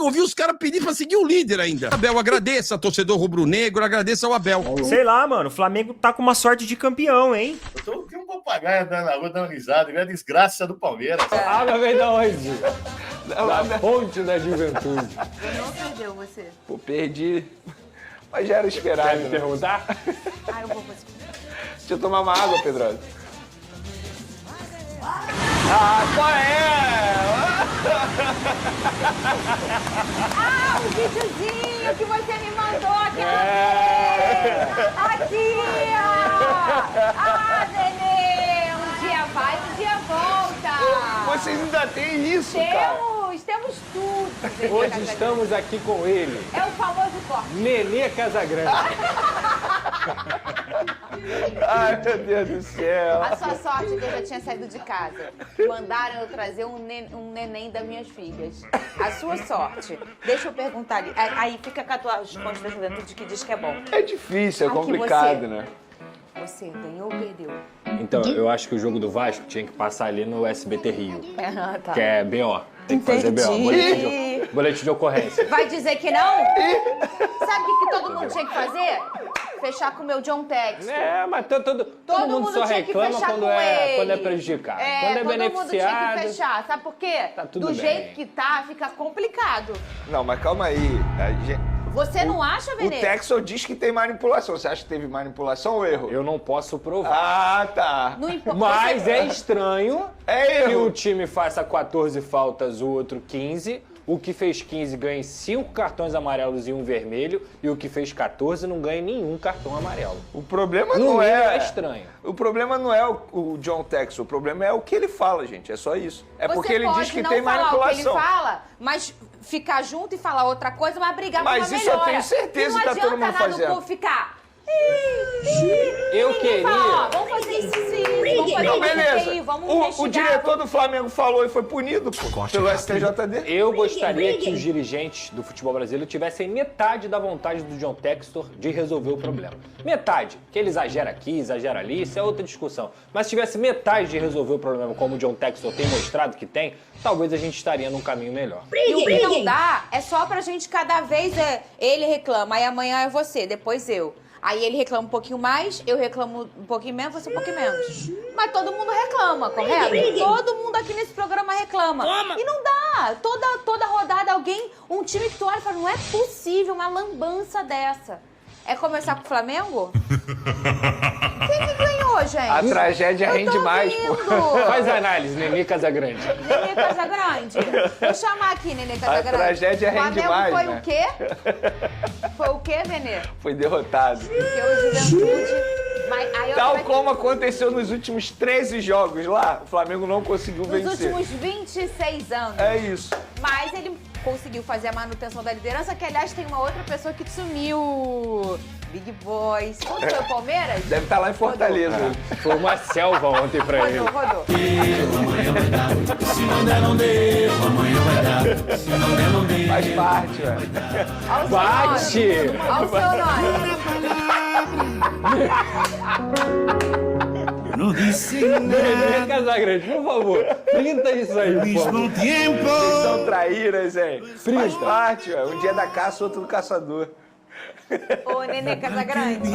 nunca ouvi os caras pedir pra seguir o líder ainda. Abel, agradeça, torcedor rubro-negro, agradeça ao Abel. Sei lá, mano, o Flamengo tá com uma sorte de campeão, hein? Eu tô aqui um papagaio andando na rua dando risada, é a desgraça do Palmeiras. A água vem da onde? Da fonte da juventude. Ganhou ou perdeu você? Pô, perdi. Mas já era esperado. Quer me perguntar? Ah, eu vou fazer. Deixa eu tomar uma água, Pedrosa. Ah, qual é? Ah, o videozinho que você me mandou, quero É. ver! Aqui, ó! Ah, Nenê! Um dia vai, um dia volta! Vocês ainda têm isso, cara? Temos tudo! Nenê Hoje Casagrande. estamos aqui com ele, É o famoso corte. Nenê Casagrande. Ai, meu Deus do céu. A sua sorte é que eu já tinha saído de casa. Mandaram eu trazer um neném das minhas filhas. A sua sorte. Deixa eu perguntar ali. Aí fica com a tua resposta da juventude que diz que é bom. É difícil, é Aqui complicado, você. né? Você ganhou ou perdeu? Então, eu acho que o jogo do Vasco tinha que passar ali no SBT Rio, Ah, tá. que é BO. Tem que fazer BO, boletim de ocorrência. Vai dizer que não? Sabe o que todo mundo tinha que fazer? Fechar com o meu John Tex. É, mas todo mundo só tinha que reclama fechar quando com é ele. prejudicado. Quando é todo mundo tinha beneficiado... que fechar. Sabe por quê? Tá tudo Do bem. jeito que tá, fica complicado. Não, mas calma aí. Você não acha, O Venê? Texel diz que tem manipulação. Você acha que teve manipulação ou erro? Eu não posso provar. Ah, tá. Não importa. Mas é estranho É que erro. o time faça 14 faltas, o outro 15. O que fez 15 ganhe 5 cartões amarelos e um vermelho. E o que fez 14 não ganha nenhum cartão amarelo. O problema No não mínimo é... é estranho. O problema não é o John Texel. O problema é o que ele fala, gente. É só isso. É Você porque ele pode diz que não tem falar manipulação. o que ele fala, mas ficar junto e falar outra coisa, mas brigar Mas por uma isso eu melhora. tenho certeza E que tá todo mundo Não adianta nada fazendo. o povo ficar... Eu Ninguém queria... fala, ó, vamos fazer isso, vamos fazer Não, isso, beleza. aí, vamos O investigar. diretor do Flamengo falou e foi punido, pô, pelo STJD. Eu gostaria que os dirigentes do futebol brasileiro tivessem metade da vontade do John Textor de resolver o problema. Metade. Que ele exagera aqui, exagera ali, isso é outra discussão. Mas se tivesse metade de resolver o problema como o John Textor tem mostrado que tem, talvez a gente estaria num caminho melhor. E o que não dá é só pra gente cada vez ele reclama, aí amanhã é você, depois eu. Aí ele reclama um pouquinho mais, eu reclamo um pouquinho menos, você um pouquinho menos. Mas todo mundo reclama, correto? Todo mundo aqui nesse programa reclama. E não dá. Toda rodada alguém, um time que tu olha e fala, não é possível uma lambança dessa. É começar com o Flamengo? Quem que ganhou, gente? A tragédia Eu rende tô mais, pô. vendo. Faz a análise, Nenê Casagrande. Nenê Casagrande. Vou chamar aqui, Nenê Casagrande. tragédia rende Flamengo mais, foi né? o quê? Foi o quê, Nenê? Foi derrotado. Porque o Juventude... Mas aí eu Tal também- como aconteceu nos últimos 13 jogos lá, o Flamengo não conseguiu Nos vencer. últimos 26 anos. É isso. Mas ele conseguiu fazer a manutenção da liderança, que aliás tem uma outra pessoa que sumiu. Big Boys. Quando foi o Palmeiras? Deve estar lá em Fortaleza. Foi uma selva ontem pra ele. Rodou. Faz parte, velho. Olha o seu Bate! nome. Olha o seu nome. Nenê Casagrande, por favor, printa isso aí, pô. Vocês são traíras, hein? Faz Frita. parte, velho. Um dia é da caça, outro do caçador. Ô, Nenê Casagrande,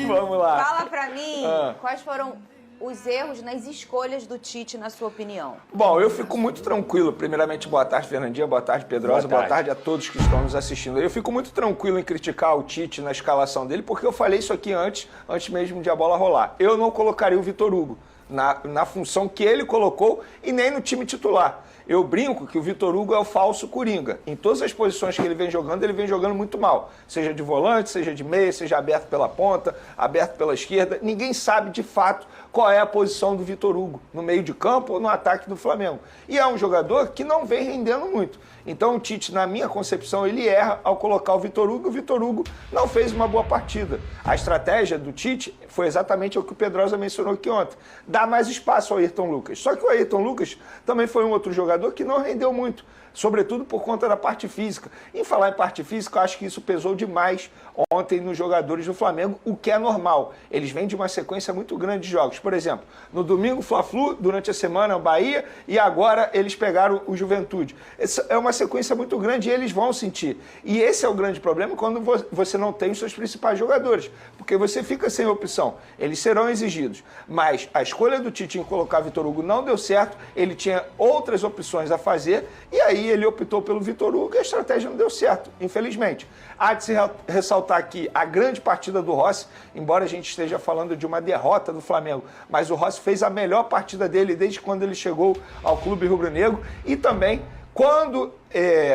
Vamos lá. fala pra mim Ah. quais foram os erros nas escolhas do Tite, na sua opinião. Bom, eu fico muito tranquilo. Primeiramente, boa tarde, Fernandinha. Boa tarde, Pedrosa. Boa Boa tarde. tarde a todos que estão nos assistindo. Eu fico muito tranquilo em criticar o Tite na escalação dele, porque eu falei isso aqui antes mesmo de a bola rolar. Eu não colocaria o Vitor Hugo na função que ele colocou e nem no time titular. Eu brinco que o Vitor Hugo é o falso Coringa. Em todas as posições que ele vem jogando muito mal. Seja de volante, seja de meia, seja aberto pela ponta, aberto pela esquerda. Ninguém sabe de fato qual é a posição do Vitor Hugo, no meio de campo ou no ataque do Flamengo. E é um jogador que não vem rendendo muito. Então o Tite, na minha concepção, ele erra ao colocar o Vitor Hugo. O Vitor Hugo não fez uma boa partida. A estratégia do Tite foi exatamente o que o Pedrosa mencionou aqui ontem. Dar mais espaço ao Ayrton Lucas. Só que o Ayrton Lucas também foi um outro jogador que não rendeu muito. sobretudo por conta da parte física. Em falar em parte física, eu acho que isso pesou demais ontem nos jogadores do Flamengo, o que é normal. Eles vêm de uma sequência muito grande de jogos. Por exemplo, no domingo, Fla-Flu, durante a semana, o Bahia, e agora eles pegaram o Juventude. Essa é uma sequência muito grande e eles vão sentir. E esse é o grande problema quando você não tem os seus principais jogadores, porque você fica sem opção. Eles serão exigidos. Mas a escolha do Tite em colocar Vitor Hugo não deu certo, ele tinha outras opções a fazer, e aí ele optou pelo Vitor Hugo e a estratégia não deu certo, infelizmente. Há de se ressaltar aqui a grande partida do Rossi, embora a gente esteja falando de uma derrota do Flamengo, mas o Rossi fez a melhor partida dele desde quando ele chegou ao clube rubro-negro, e também quando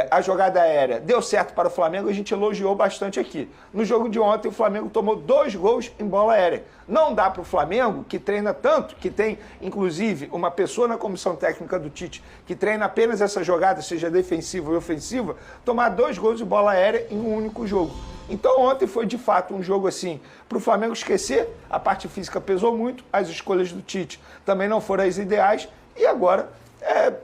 a jogada aérea deu certo para o Flamengo, a gente elogiou bastante aqui. No jogo de ontem, o Flamengo tomou 2 gols em bola aérea. Não dá para o Flamengo, que treina tanto, que tem, inclusive, uma pessoa na comissão técnica do Tite, que treina apenas essa jogada, seja defensiva ou ofensiva, tomar 2 gols de bola aérea em um único jogo. Então ontem foi, de fato, um jogo assim, para o Flamengo esquecer, a parte física pesou muito, as escolhas do Tite também não foram as ideais, e agora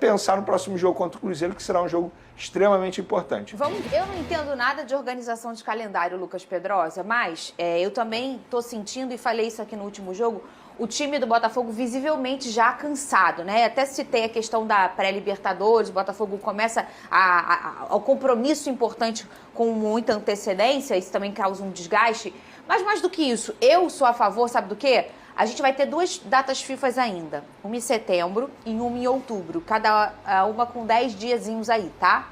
pensar no próximo jogo contra o Cruzeiro, que será um jogo extremamente importante. Eu não entendo nada de organização de calendário, Lucas Pedrosa, mas eu também estou sentindo, e falei isso aqui no último jogo, o time do Botafogo visivelmente já cansado, né? Até citei a questão da pré-Libertadores, o Botafogo começa ao compromisso importante com muita antecedência, isso também causa um desgaste. Mas mais do que isso, eu sou a favor, sabe do quê? A gente vai ter 2 datas FIFA ainda, uma em setembro e uma em outubro, cada uma com 10 diazinhos aí, tá?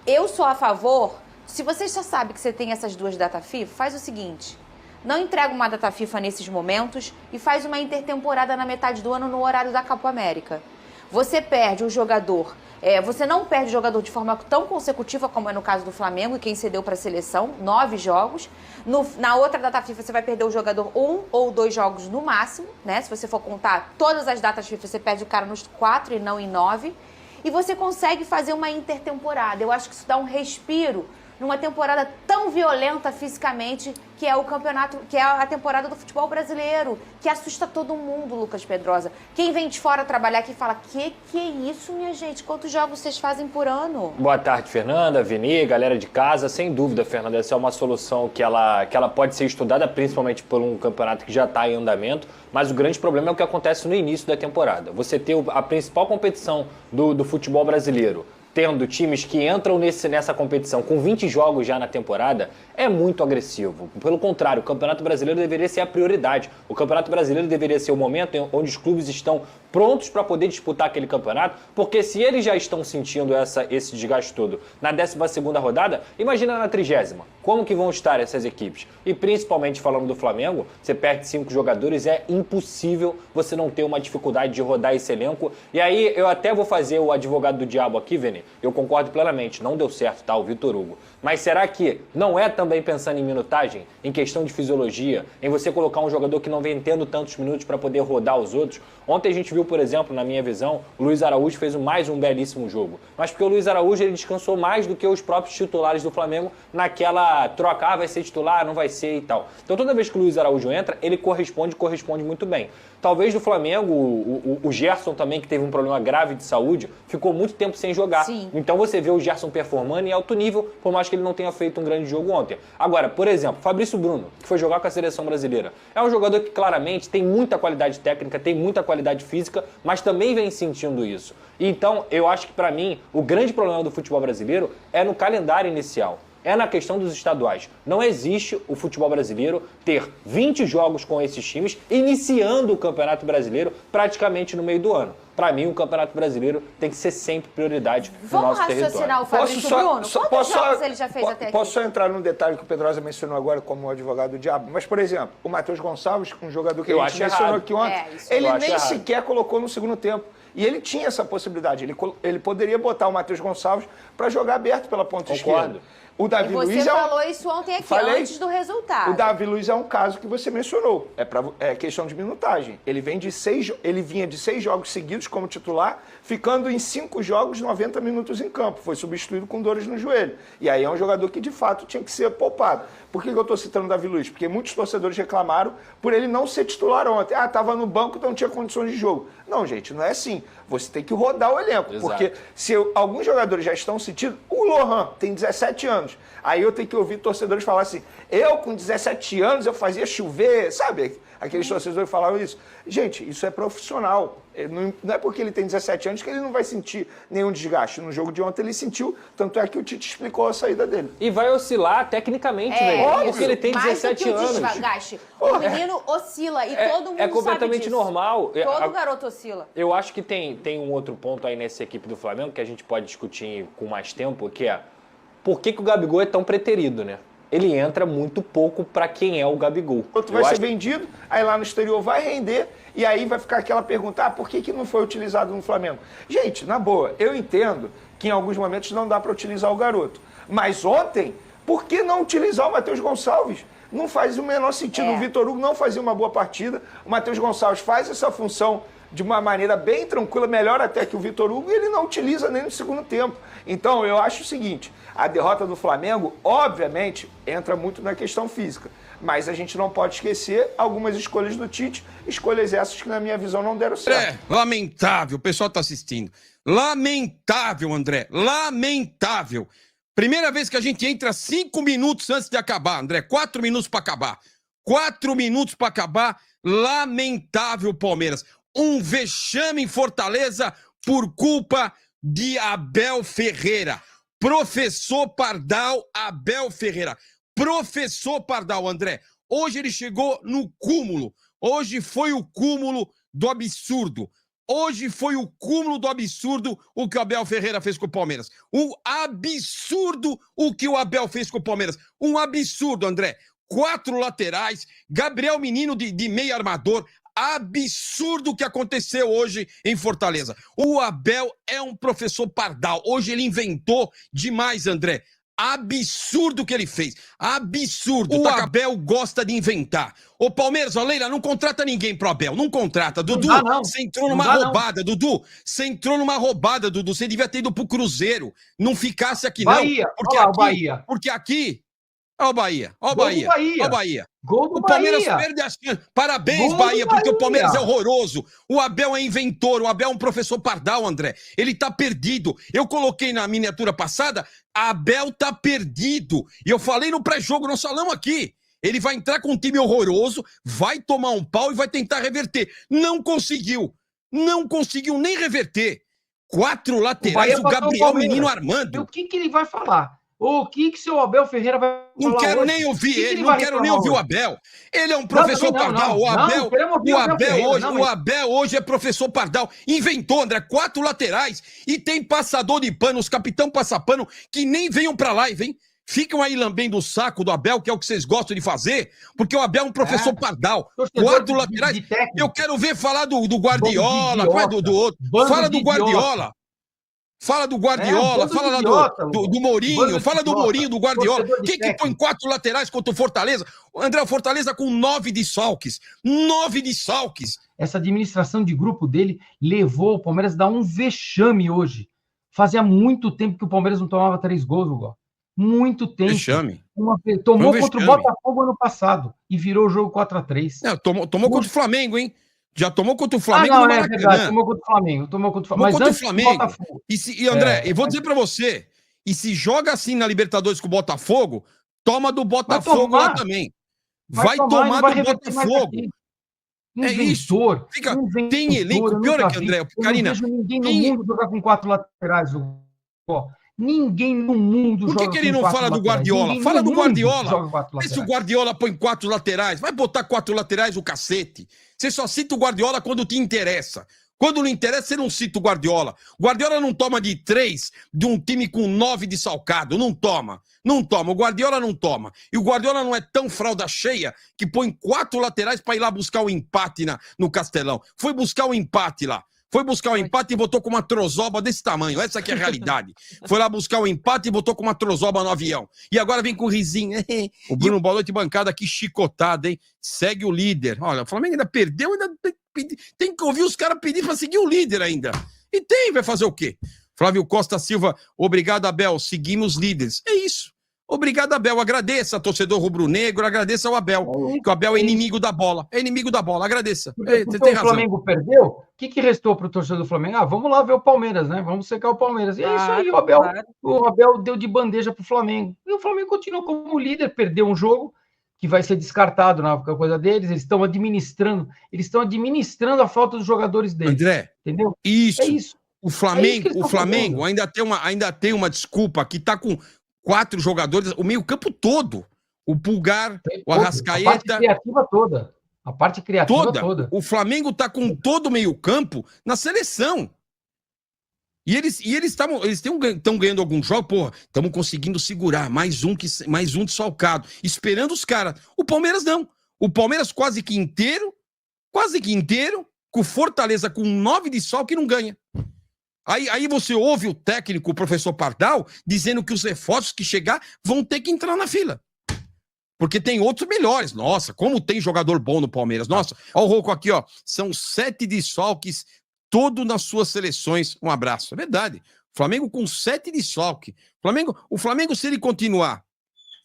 Eu sou a favor, se você já sabe que você tem essas 2 datas FIFA, faz o seguinte, não entrega uma data FIFA nesses momentos e faz uma intertemporada na metade do ano no horário da Copa América. Você perde o jogador, você não perde o jogador de forma tão consecutiva como é no caso do Flamengo e quem cedeu para a seleção, 9 jogos. Na outra data FIFA você vai perder o jogador 1 ou 2 jogos no máximo, né? Se você for contar todas as datas FIFA, você perde o cara nos 4 e não em 9. E você consegue fazer uma intertemporada. Eu acho que isso dá um respiro numa temporada tão violenta fisicamente, que é o campeonato, que é a temporada do futebol brasileiro, que assusta todo mundo, Lucas Pedrosa. Quem vem de fora trabalhar aqui fala, que é isso, minha gente? Quantos jogos vocês fazem por ano? Boa tarde, Fernanda, Vini, galera de casa. Sem dúvida, Fernanda, essa é uma solução que ela pode ser estudada, principalmente por um campeonato que já está em andamento, mas o grande problema é o que acontece no início da temporada. Você ter a principal competição do futebol brasileiro, tendo times que entram nessa competição com 20 jogos já na temporada, é muito agressivo. Pelo contrário, o Campeonato Brasileiro deveria ser a prioridade. O Campeonato Brasileiro deveria ser o momento onde os clubes estão prontos para poder disputar aquele campeonato, porque se eles já estão sentindo esse desgaste todo na 12ª rodada, imagina na 30ª. Como que vão estar essas equipes? E principalmente falando do Flamengo, você perde 5 jogadores, é impossível você não ter uma dificuldade de rodar esse elenco. E aí eu até vou fazer o advogado do diabo aqui, Vini. Eu concordo plenamente, não deu certo, tá, o Vitor Hugo. Mas será que não é também pensando em minutagem, em questão de fisiologia, em você colocar um jogador que não vem tendo tantos minutos para poder rodar os outros? Ontem a gente viu, por exemplo, na minha visão, o Luiz Araújo fez mais um belíssimo jogo. Mas porque o Luiz Araújo ele descansou mais do que os próprios titulares do Flamengo naquela troca, vai ser titular, não vai ser e tal. Então toda vez que o Luiz Araújo entra, ele corresponde muito bem. Talvez do Flamengo, o Gerson também, que teve um problema grave de saúde, ficou muito tempo sem jogar. Sim. Então você vê o Gerson performando em alto nível, por mais que ele não tenha feito um grande jogo ontem. Agora, por exemplo, Fabrício Bruno, que foi jogar com a seleção brasileira. É um jogador que claramente tem muita qualidade técnica, tem muita qualidade física, mas também vem sentindo isso. Então, eu acho que para mim, o grande problema do futebol brasileiro é no calendário inicial. É na questão dos estaduais. Não existe o futebol brasileiro ter 20 jogos com esses times, iniciando o Campeonato Brasileiro praticamente no meio do ano. Para mim, o Campeonato Brasileiro tem que ser sempre prioridade no nosso território. Vamos raciocinar o Fabrício Bruno? Quantos jogos ele já fez até aqui? Posso só entrar num detalhe que o Pedrosa mencionou agora como advogado do diabo? Mas, por exemplo, o Matheus Gonçalves, um jogador que a gente mencionou aqui ontem, ele nem sequer colocou no segundo tempo. E ele tinha essa possibilidade. Ele poderia botar o Matheus Gonçalves para jogar aberto pela ponta esquerda. O E Davi você Luiz falou isso ontem aqui, Falei. antes do resultado. O Davi Luiz é um caso que você mencionou. É questão de minutagem. Ele vinha de 6 jogos seguidos como titular, ficando em 5 jogos, 90 minutos em campo. Foi substituído com dores no joelho. E aí é um jogador que, de fato, tinha que ser poupado. Por que eu estou citando o Davi Luiz? Porque muitos torcedores reclamaram por ele não ser titular ontem. Ah, estava no banco, então não tinha condições de jogo. Não, gente, não é assim. Você tem que rodar o elenco. Exato. Porque se alguns jogadores já estão sentindo... O Lohan tem 17 anos. Aí eu tenho que ouvir torcedores falar assim, eu com 17 anos eu fazia chover, sabe? Aqueles torcedores falavam isso. Gente, isso é profissional. Não é porque ele tem 17 anos que ele não vai sentir nenhum desgaste. No jogo de ontem ele sentiu, tanto é que o Tite explicou a saída dele. E vai oscilar tecnicamente, velho. Porque ele tem 17 mais do que anos. o desgaste. O menino oscila e todo mundo É completamente sabe disso. normal. Todo garoto oscila. Eu acho que tem um outro ponto aí nessa equipe do Flamengo que a gente pode discutir com mais tempo, que é por que o Gabigol é tão preterido, né? Ele entra muito pouco pra quem é o Gabigol. Outro vai ser vendido, aí lá no exterior vai render, e aí vai ficar aquela pergunta, por que não foi utilizado no Flamengo? Gente, na boa, eu entendo que em alguns momentos não dá para utilizar o garoto. Mas ontem, por que não utilizar o Matheus Gonçalves? Não faz o menor sentido. O Vitor Hugo não fazia uma boa partida, o Matheus Gonçalves faz essa função de uma maneira bem tranquila, melhor até que o Vitor Hugo, e ele não utiliza nem no segundo tempo. Então, eu acho o seguinte, a derrota do Flamengo, obviamente, entra muito na questão física, mas a gente não pode esquecer algumas escolhas do Tite, escolhas essas que, na minha visão, não deram certo. Lamentável, o pessoal tá assistindo. Lamentável, André, lamentável. Primeira vez que a gente entra 5 minutos antes de acabar, André, 4 minutos para acabar. 4 minutos para acabar, lamentável, Palmeiras. Um vexame em Fortaleza por culpa de Abel Ferreira. Professor Pardal, Abel Ferreira. Professor Pardal, André. Hoje ele chegou no cúmulo. Hoje foi o cúmulo do absurdo. Hoje foi o cúmulo do absurdo o que o Abel Ferreira fez com o Palmeiras. Um absurdo o que o Abel fez com o Palmeiras. Um absurdo, André. 4 laterais, Gabriel Menino de meio armador. Absurdo o que aconteceu hoje em Fortaleza. O Abel é um professor Pardal. Hoje ele inventou demais, André. Absurdo o que ele fez. Absurdo. O Abel gosta de inventar. Ô, Palmeiras, ó, Leila, não contrata ninguém pro Abel. Não contrata. Dudu, você entrou numa roubada, Dudu. Você entrou numa roubada, Dudu. Você devia ter ido pro Cruzeiro. Não ficasse aqui, Bahia. não. Porque Olha lá, aqui, o Bahia. Porque aqui... Ó o Bahia, ó o Gol Bahia, do Bahia. ó o Bahia. Gol do O Palmeiras Bahia. perde as chances. Parabéns, Gol Bahia, do porque o Bahia. Palmeiras é horroroso. O Abel é inventor, o Abel é um professor Pardal, André. Ele tá perdido. Eu coloquei na miniatura passada, Abel tá perdido. E eu falei no pré-jogo, nós falamos aqui. Ele vai entrar com um time horroroso, vai tomar um pau e vai tentar reverter. Não conseguiu. Não conseguiu nem reverter. 4 laterais, o Gabriel Menino armando. E o que ele vai falar? O que seu Abel Ferreira vai falar? Não quero hoje? nem ouvir ele, ele não vai quero nem reclamar ouvir o hoje? Abel. Ele é um professor Pardal. O Abel hoje é professor Pardal. Inventou, André, 4 laterais e tem passador de pano, os capitão passapano, que nem venham pra live, hein? Ficam aí lambendo o saco do Abel, que é o que vocês gostam de fazer, porque o Abel é um professor Pardal. 4 laterais. Eu quero ver falar do Guardiola, qual é do outro? Fala do Guardiola. Fala do Guardiola, fala lá do Mourinho, fala do Mourinho, do Guardiola. Quem que põe 4 laterais contra o Fortaleza? O André, o Fortaleza com 9 desfalques. 9 desfalques. Essa administração de grupo dele levou o Palmeiras a dar um vexame hoje. Fazia muito tempo que o Palmeiras não tomava 3 gols, Hugo. Muito tempo. Vexame. Tomou contra o Botafogo ano passado e virou o jogo 4-3. Não, tomou contra o Flamengo, hein? Já tomou contra o Flamengo no Maracanã. É verdade, tomou contra o Flamengo. Tomou contra o Flamengo. E André, eu vou dizer pra você, e se joga assim na Libertadores com o Botafogo, toma do Botafogo lá também. Vai tomar do Botafogo. É isso. Tem elenco, pior é que, André, Karina... Eu não vejo ninguém no mundo jogar com 4 laterais, Ninguém no mundo joga. Por que ele não fala do Guardiola? Fala do Guardiola. Vê se o Guardiola põe 4 laterais. Vai botar 4 laterais o cacete. Você só cita o Guardiola quando te interessa. Quando não interessa, você não cita o Guardiola. O Guardiola não toma de 3 de um time com 9 de salcado. Não toma. Não toma. O Guardiola não toma. E o Guardiola não é tão fralda cheia que põe 4 laterais para ir lá buscar o empate no Castelão. Foi buscar o empate lá. Foi buscar o empate e voltou com uma trozoba desse tamanho. Essa aqui é a realidade. Foi lá buscar o empate e voltou com uma trozoba no avião. E agora vem com o risinho. O Bruno, boa noite, bancada aqui, chicotada, hein? Segue o líder. Olha, o Flamengo ainda perdeu, ainda tem que ouvir os caras pedir pra seguir o líder ainda. E vai fazer o quê? Flávio Costa Silva, obrigado, Abel. Seguimos líderes. É isso. Obrigado, Abel. Agradeça, torcedor rubro-negro. Agradeça ao Abel. Que o Abel é inimigo da bola. É inimigo da bola. Agradeça. Porque Você tem razão. o Flamengo perdeu, o que restou para o torcedor do Flamengo? Vamos lá ver o Palmeiras, né? Vamos secar o Palmeiras. E é isso aí, o Abel deu de bandeja para o Flamengo. E o Flamengo continua como líder, perdeu um jogo que vai ser descartado na coisa deles. Eles estão administrando a falta dos jogadores deles. André, entendeu? Isso. É isso. O Flamengo ainda tem uma desculpa que tá com 4 jogadores, o meio-campo todo. O Pulgar, o Arrascaeta. A parte criativa toda. A parte criativa toda. O Flamengo tá com todo o meio-campo na seleção. E eles estão ganhando alguns jogos, porra, estamos conseguindo segurar mais um desfalcado, esperando os caras. O Palmeiras não. O Palmeiras quase que inteiro, com Fortaleza com 9 desfalques que não ganha. Aí você ouve o técnico, o professor Pardal, dizendo que os reforços que chegar vão ter que entrar na fila. Porque tem outros melhores. Nossa, como tem jogador bom no Palmeiras. Nossa, olha o Rocco aqui, ó. São 7 desfalques, todo nas suas seleções. Um abraço. É verdade. Flamengo com 7 desfalques. O Flamengo, se ele continuar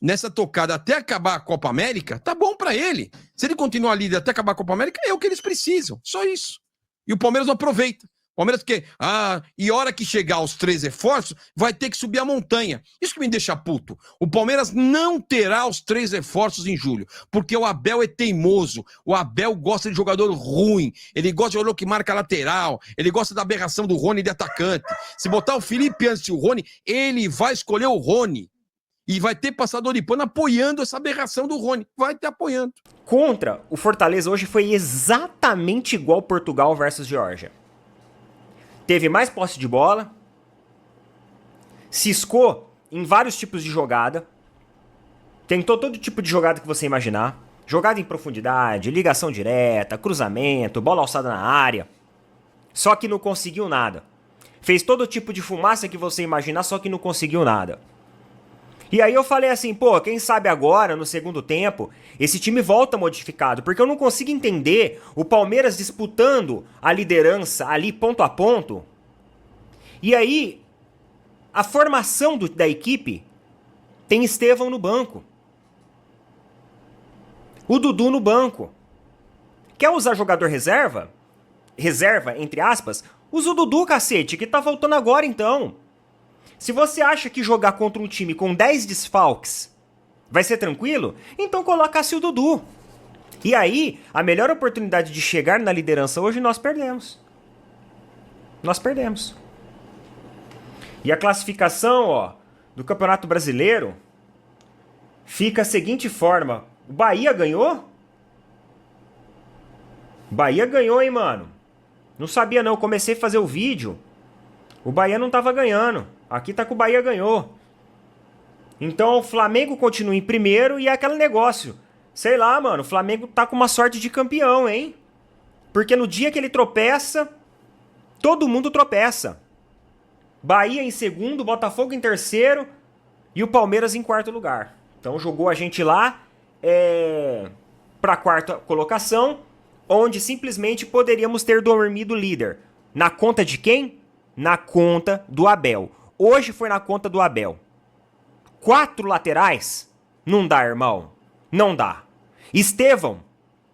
nessa tocada até acabar a Copa América, tá bom pra ele. Se ele continuar líder até acabar a Copa América, é o que eles precisam. Só isso. E o Palmeiras não aproveita. Palmeiras que, e hora que chegar aos 3 reforços, vai ter que subir a montanha. Isso que me deixa puto. O Palmeiras não terá os 3 reforços em julho, porque o Abel é teimoso. O Abel gosta de jogador ruim. Ele gosta de jogador que marca lateral. Ele gosta da aberração do Rony de atacante. Se botar o Felipe antes e o Rony, ele vai escolher o Rony. E vai ter passador de pano apoiando essa aberração do Rony. Vai ter apoiando. Contra o Fortaleza hoje foi exatamente igual Portugal versus Geórgia. Teve mais posse de bola, ciscou em vários tipos de jogada, tentou todo tipo de jogada que você imaginar, jogada em profundidade, ligação direta, cruzamento, bola alçada na área, só que não conseguiu nada. Fez todo tipo de fumaça que você imaginar, só que não conseguiu nada. E aí eu falei assim, pô, quem sabe agora, no segundo tempo, esse time volta modificado, porque eu não consigo entender o Palmeiras disputando a liderança ali ponto a ponto. E aí, a formação da equipe tem Estevão no banco. O Dudu no banco. Quer usar jogador reserva? Reserva, entre aspas? Usa o Dudu, cacete, que tá voltando agora então. Se você acha que jogar contra um time com 10 desfalques vai ser tranquilo, então coloca-se o Dudu. E aí, a melhor oportunidade de chegar na liderança hoje nós perdemos. Nós perdemos. E a classificação, ó, do Campeonato Brasileiro fica a seguinte forma. O Bahia ganhou? Bahia ganhou, hein, mano? Não sabia não, comecei a fazer o vídeo. O Bahia não tava ganhando. Aqui tá que o Bahia ganhou. Então o Flamengo continua em primeiro e é aquele negócio. Sei lá, mano, o Flamengo tá com uma sorte de campeão, hein? Porque no dia que ele tropeça, todo mundo tropeça. Bahia em segundo, Botafogo em terceiro e o Palmeiras em quarto lugar. Então jogou a gente lá pra quarta colocação, onde simplesmente poderíamos ter dormido líder. Na conta de quem? Na conta do Abel. Hoje foi na conta do Abel. 4 laterais? Não dá, irmão. Não dá. Estevão,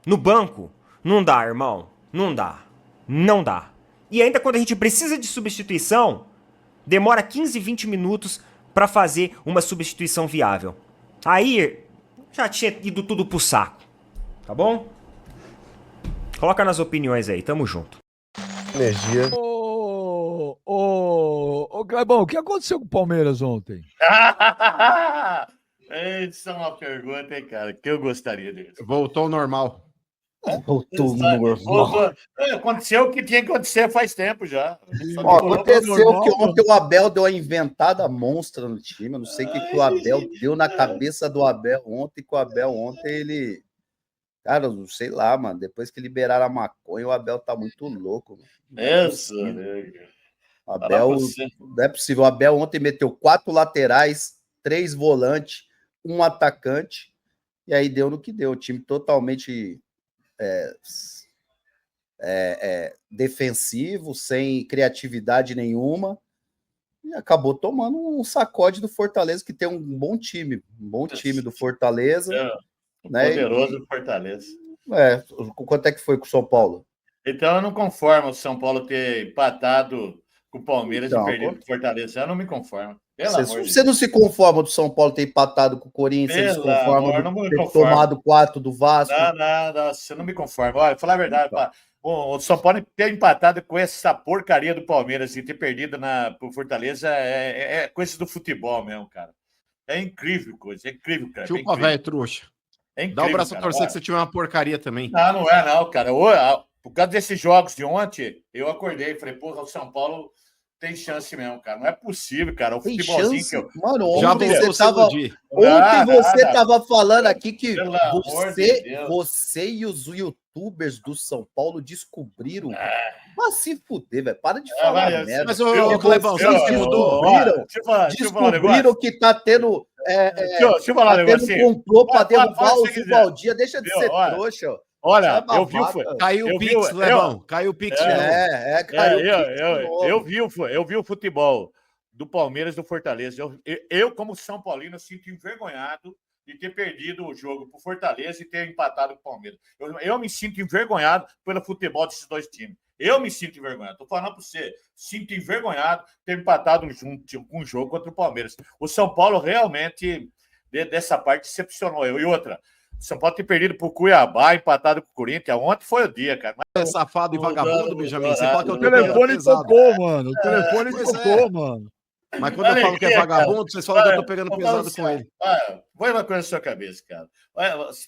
no banco? Não dá, irmão. Não dá. Não dá. E ainda quando a gente precisa de substituição, demora 15, 20 minutos para fazer uma substituição viável. Aí, já tinha ido tudo pro saco. Tá bom? Coloca nas opiniões aí. Tamo junto. Energia. Ô, Clebão, o que aconteceu com o Palmeiras ontem? Essa é uma pergunta, hein, cara, que eu gostaria disso. Voltou ao normal. Voltou normal. Aconteceu o que tinha que acontecer faz tempo já. Ó, aconteceu que ontem o Abel deu a inventada monstra no time. Eu não sei o que o Abel deu na cabeça do Abel ontem, que o Abel ontem ele Cara, eu sei lá, mano. Depois que liberaram a maconha, o Abel tá muito louco, mano. Não é possível. O Abel, não é possível. O Abel ontem meteu 4 laterais, 3 volantes, 1 atacante, e aí deu no que deu. O time totalmente defensivo, sem criatividade nenhuma, e acabou tomando um sacode do Fortaleza, que tem um bom time do Fortaleza. Né? Poderoso Fortaleza. Quanto é que foi com o São Paulo? Então eu não conformo o São Paulo ter empatado com o Palmeiras e perdido com o Fortaleza. Eu não me conformo. Você não se conforma do São Paulo ter empatado com o Corinthians? Você se conforma de ter tomado 4 do Vasco? Não, você não me conforma. Olha, falar a verdade, o São Paulo ter empatado com essa porcaria do Palmeiras e ter perdido pro Fortaleza é coisa do futebol mesmo, cara. É incrível, cara. Chupa, velho, trouxa. Dá o braço a torcer que você tiver uma porcaria também. Não é não, cara. Por causa desses jogos de ontem, eu acordei e falei, porra, o São Paulo tem chance mesmo, cara. Não é possível, cara. O futebolzinho que eu... Mano, ontem você tava falando aqui que você e os youtubers do São Paulo descobriram. Mas se fuder, velho. Para de falar merda. Mas, Clebão, sabe o que mudou? Descobriram que tá tendo... Deixa eu falar um negocinho. Comprou pra derrubar o Valdir. Deixa de ser trouxa, ó. Olha, eu vi Caiu o Pix, Clebão. Caiu o Pix de novo. Eu vi o futebol do Palmeiras e do Fortaleza. Eu, como São Paulino, sinto envergonhado de ter perdido o jogo pro Fortaleza e ter empatado com o Palmeiras. Eu me sinto envergonhado pelo futebol desses dois times. Eu me sinto envergonhado. Tô falando para você. Sinto envergonhado ter empatado um jogo contra o Palmeiras. O São Paulo realmente, dessa parte, decepcionou eu. E outra, o São Paulo ter perdido pro Cuiabá, empatado com o Corinthians. Ontem foi o dia, cara. É safado e vagabundo, Benjamin. Você fala que o telefone tocou, mano. O telefone tocou, mano. Mas quando eu falo que é vagabundo, vocês falam que eu tô pegando pesado com ele. Põe uma coisa na sua cabeça, cara.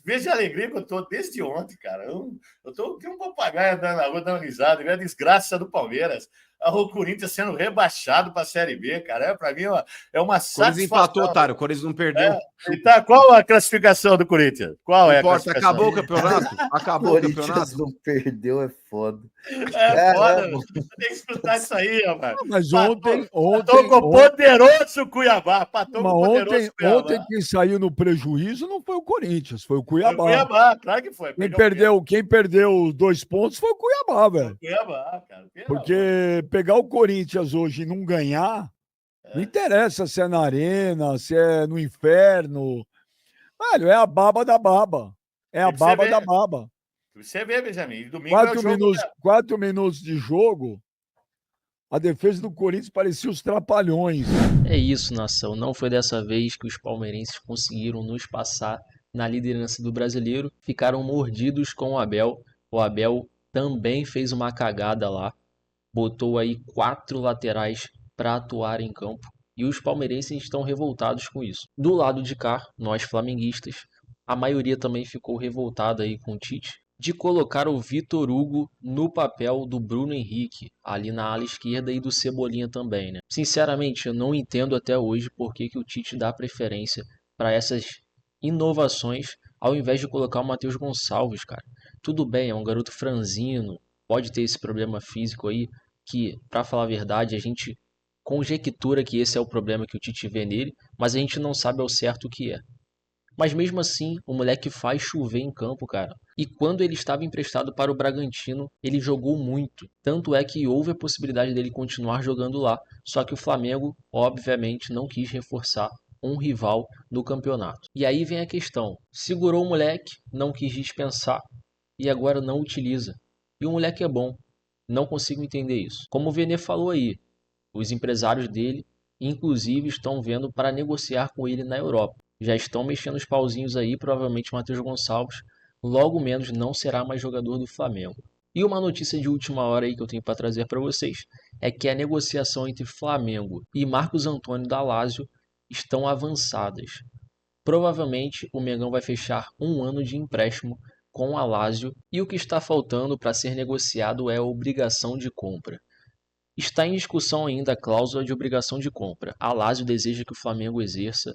Veja a alegria que eu tô desde ontem, cara. Eu tô aqui um papagaio andando na rua, dando risada. É a desgraça do Palmeiras. O Corinthians sendo rebaixado para a Série B, cara. Para mim é uma satisfação. O Corinthians empatou, otário. O Corinthians não perdeu. Tá, qual a classificação do Corinthians? Qual é a classificação? Acabou o campeonato? Acabou o campeonato? Não perdeu, é foda. É foda, tem que escutar isso aí, rapaz. Mas ontem com o poderoso Cuiabá. Ontem quem saiu no prejuízo não foi o Corinthians, foi o Cuiabá. Foi o Cuiabá, claro que foi. Quem perdeu 2 pontos foi o Cuiabá, velho. Cuiabá, cara. Porque pegar o Corinthians hoje e não ganhar, não interessa se é na arena, se é no inferno. Velho, é a baba da baba. É a baba da baba. Você vê, Benjamin, domingo 4 minutos de jogo, a defesa do Corinthians parecia os trapalhões. É isso, nação. Não foi dessa vez que os palmeirenses conseguiram nos passar na liderança do Brasileiro. Ficaram mordidos com o Abel. O Abel também fez uma cagada lá. Botou aí 4 laterais para atuar em campo. E os palmeirenses estão revoltados com isso. Do lado de cá, nós flamenguistas, a maioria também ficou revoltada aí com o Tite, de colocar o Vitor Hugo no papel do Bruno Henrique, ali na ala esquerda, e do Cebolinha também, né? Sinceramente, eu não entendo até hoje por que o Tite dá preferência para essas inovações, ao invés de colocar o Matheus Gonçalves, cara. Tudo bem, é um garoto franzino, pode ter esse problema físico aí, que, para falar a verdade, a gente conjectura que esse é o problema que o Tite vê nele, mas a gente não sabe ao certo o que é. Mas mesmo assim, o moleque faz chover em campo, cara. E quando ele estava emprestado para o Bragantino, ele jogou muito. Tanto é que houve a possibilidade dele continuar jogando lá. Só que o Flamengo, obviamente, não quis reforçar um rival no campeonato. E aí vem a questão. Segurou o moleque, não quis dispensar e agora não utiliza. E o moleque é bom. Não consigo entender isso. Como o Vene falou aí, os empresários dele, inclusive, estão vendo para negociar com ele na Europa. Já estão mexendo os pauzinhos aí, provavelmente o Matheus Gonçalves, logo menos não será mais jogador do Flamengo. E uma notícia de última hora aí que eu tenho para trazer para vocês é que a negociação entre Flamengo e Marcos Antônio da Lazio estão avançadas. Provavelmente o Mengão vai fechar 1 ano de empréstimo com a Lazio e o que está faltando para ser negociado é a obrigação de compra. Está em discussão ainda a cláusula de obrigação de compra. A Lazio deseja que o Flamengo exerça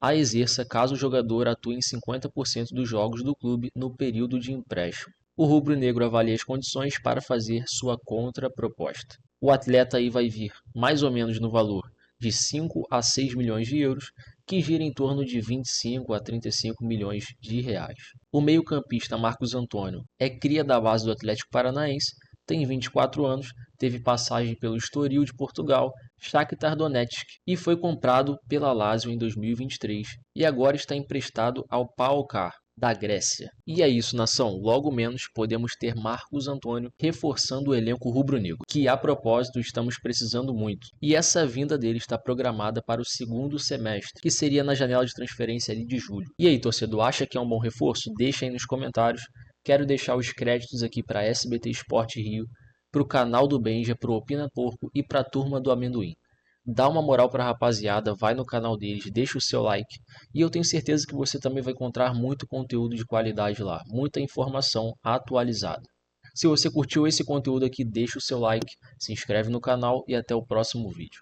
a exerça caso o jogador atue em 50% dos jogos do clube no período de empréstimo. O rubro-negro avalia as condições para fazer sua contraproposta. O atleta aí vai vir mais ou menos no valor de 5 a 6 milhões de euros, que gira em torno de 25 a 35 milhões de reais. O meio-campista Marcos Antônio é cria da base do Atlético Paranaense, tem 24 anos, teve passagem pelo Estoril de Portugal, Shakhtar Donetsk e foi comprado pela Lazio em 2023 e agora está emprestado ao PAOK da Grécia. E é isso, nação. Logo menos podemos ter Marcos Antônio reforçando o elenco rubro-negro, que a propósito estamos precisando muito. E essa vinda dele está programada para o segundo semestre, que seria na janela de transferência ali de julho. E aí, torcedor, acha que é um bom reforço? Deixa aí nos comentários. Quero deixar os créditos aqui para SBT Esporte Rio, para o canal do Benja, para o Opina Porco e para a turma do Amendoim. Dá uma moral para a rapaziada, vai no canal deles, deixa o seu like e eu tenho certeza que você também vai encontrar muito conteúdo de qualidade lá, muita informação atualizada. Se você curtiu esse conteúdo aqui, deixa o seu like, se inscreve no canal e até o próximo vídeo.